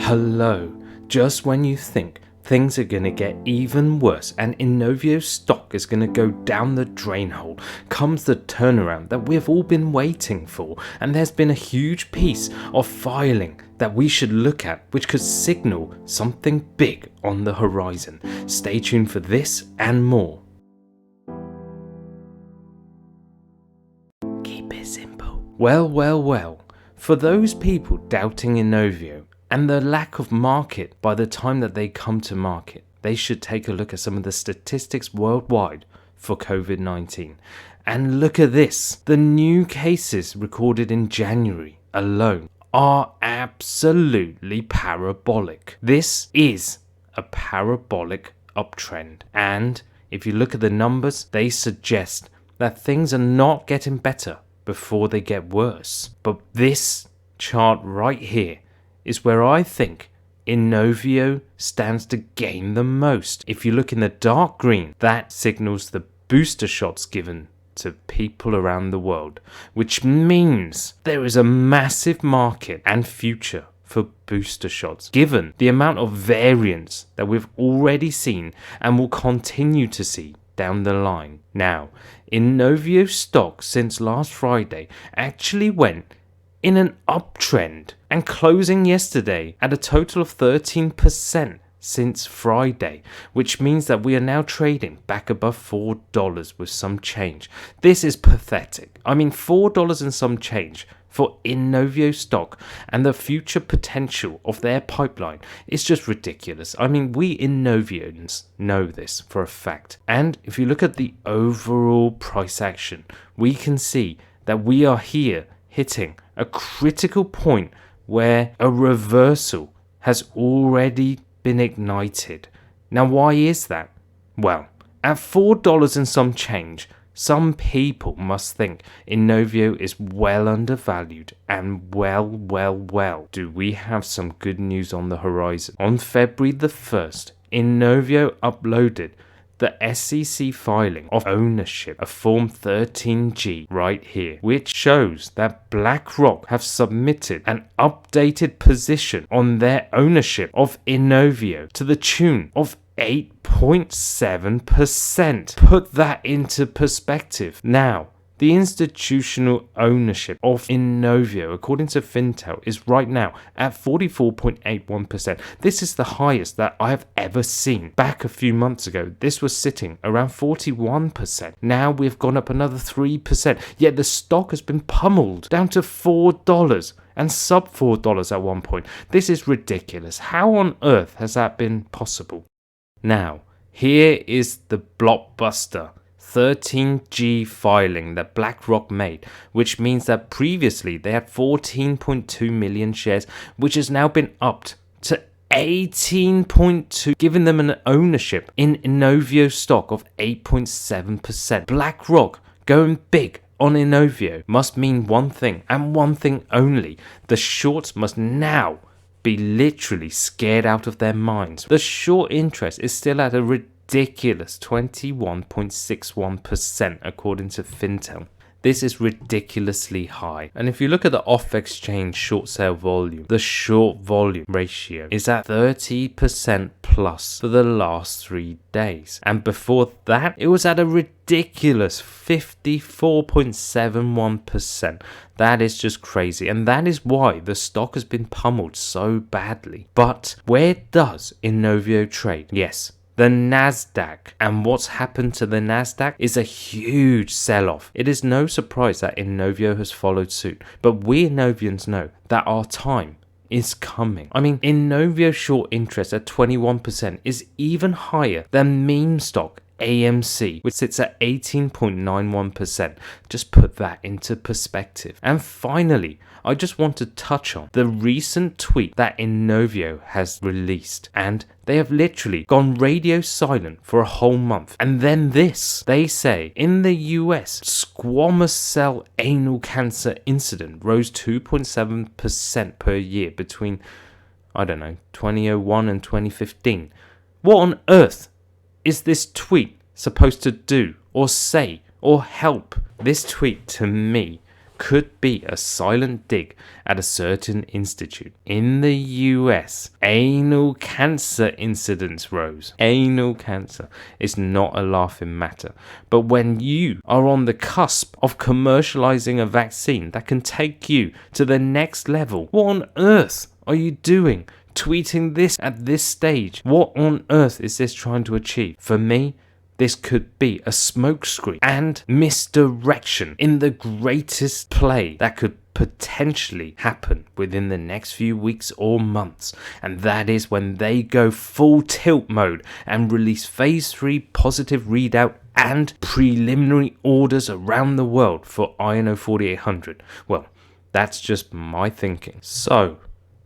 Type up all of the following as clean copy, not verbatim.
Hello, just when you think things are going to get even worse and Inovio stock is going to go down the drain hole, comes the turnaround that we've all been waiting for, and there's been a huge piece of filing that we should look at which could signal something big on the horizon. Stay tuned for this and more. Keep it simple. Well. For those people doubting Inovio and the lack of market by the time that they come to market, they should take a look at some of the statistics worldwide for COVID-19. And look at this. The new cases recorded in January alone are absolutely parabolic. This is a parabolic uptrend. And if you look at the numbers, they suggest that things are not getting better before they get worse. But this chart right here is where I think Inovio stands to gain the most. If you look in the dark green, that signals the booster shots given to people around the world, which means there is a massive market and future for booster shots, given the amount of variance that we've already seen and will continue to see down the line. Now, Inovio stock since last Friday actually went in an uptrend and closing yesterday at a total of 13% since Friday, which means that we are now trading back above $4 with some change. This is pathetic. I mean, $4 and some change for Inovio stock and the future potential of their pipeline is just ridiculous. I mean, we Inovians know this for a fact. And if you look at the overall price action, we can see that we are here hitting a critical point where a reversal has already been ignited. Now, why is that? Well, at $4 and some change, some people must think Inovio is well undervalued, and well. Do we have some good news on the horizon? On February the 1st, Inovio uploaded the SEC filing of ownership of Form 13G right here, which shows that BlackRock have submitted an updated position on their ownership of Inovio to the tune of 8.7%. Put that into perspective. Now, the institutional ownership of Inovio, according to Fintel, is right now at 44.81%. This is the highest that I have ever seen. Back a few months ago, this was sitting around 41%. Now we've gone up another 3%, yet the stock has been pummeled down to $4 and sub $4 at one point. This is ridiculous. How on earth has that been possible? Now, here is the blockbuster 13G filing that BlackRock made, which means that previously they had 14.2 million shares, which has now been upped to 18.2, giving them an ownership in Inovio stock of 8.7%. BlackRock going big on Inovio must mean one thing and one thing only. The shorts must now be literally scared out of their minds. The short interest is still at a ridiculous 21.61% according to Fintel. This is ridiculously high. And if you look at the off-exchange short sale volume, the short volume ratio is at 30% plus for the last 3 days. And before that, it was at a ridiculous 54.71%. That is just crazy. And that is why the stock has been pummeled so badly. But where does Inovio trade? Yes, the Nasdaq. And what's happened to the Nasdaq is a huge sell-off. It is no surprise that Inovio has followed suit, but we Inovians know that our time is coming. I mean, Inovio short interest at 21% is even higher than meme stock AMC, which sits at 18.91%. Just put that into perspective. And finally, I just want to touch on the recent tweet that Inovio has released, and they have literally gone radio silent for a whole month. And then this, they say in the US, squamous cell anal cancer incident rose 2.7% per year between, 2001 and 2015. What on earth is this tweet supposed to do or say or help? This tweet to me could be a silent dig at a certain institute. In the US, anal cancer incidence rose. Anal cancer is not a laughing matter. But when you are on the cusp of commercializing a vaccine that can take you to the next level, what on earth are you doing tweeting this at this stage? What on earth is this trying to achieve? For me, this could be a smokescreen and misdirection in the greatest play that could potentially happen within the next few weeks or months, and that is when they go full tilt mode and release phase 3 positive readout and preliminary orders around the world for INO 4800. Well, that's just my thinking. So,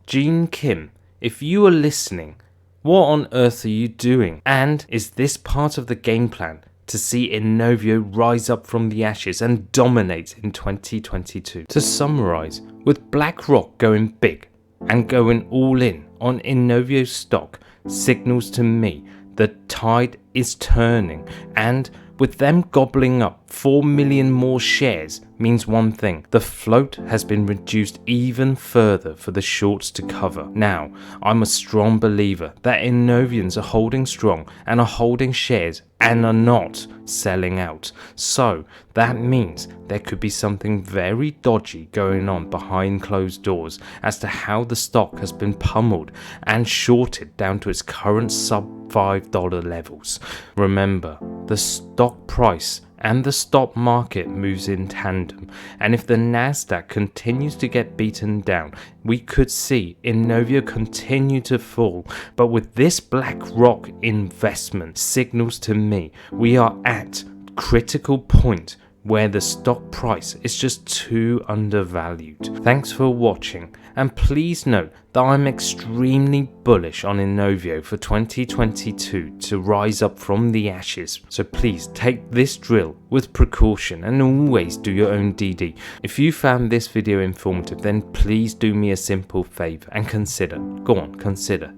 Gene Kim, if you are listening, what on earth are you doing? And is this part of the game plan to see Inovio rise up from the ashes and dominate in 2022? To summarize, with BlackRock going big and going all in on Inovio stock signals to me the tide is turning, and with them gobbling up 4 million more shares means one thing: the float has been reduced even further for the shorts to cover. Now, I'm a strong believer that Inovians are holding strong and are holding shares and are not selling out. So that means there could be something very dodgy going on behind closed doors as to how the stock has been pummeled and shorted down to its current sub $5 levels. Remember, the stock price and the stock market moves in tandem, and if the Nasdaq continues to get beaten down, we could see Inovio continue to fall. But with this BlackRock investment, signals to me we are at critical point where the stock price is just too undervalued. Thanks for watching, and please note that I'm extremely bullish on Inovio for 2022 to rise up from the ashes. So please take this drill with precaution and always do your own DD. If you found this video informative, then please do me a simple favor and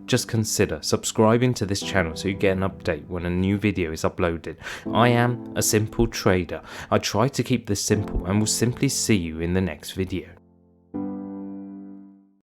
just consider subscribing to this channel so you get an update when a new video is uploaded. I am a simple trader. I try to keep this simple and will simply see you in the next video.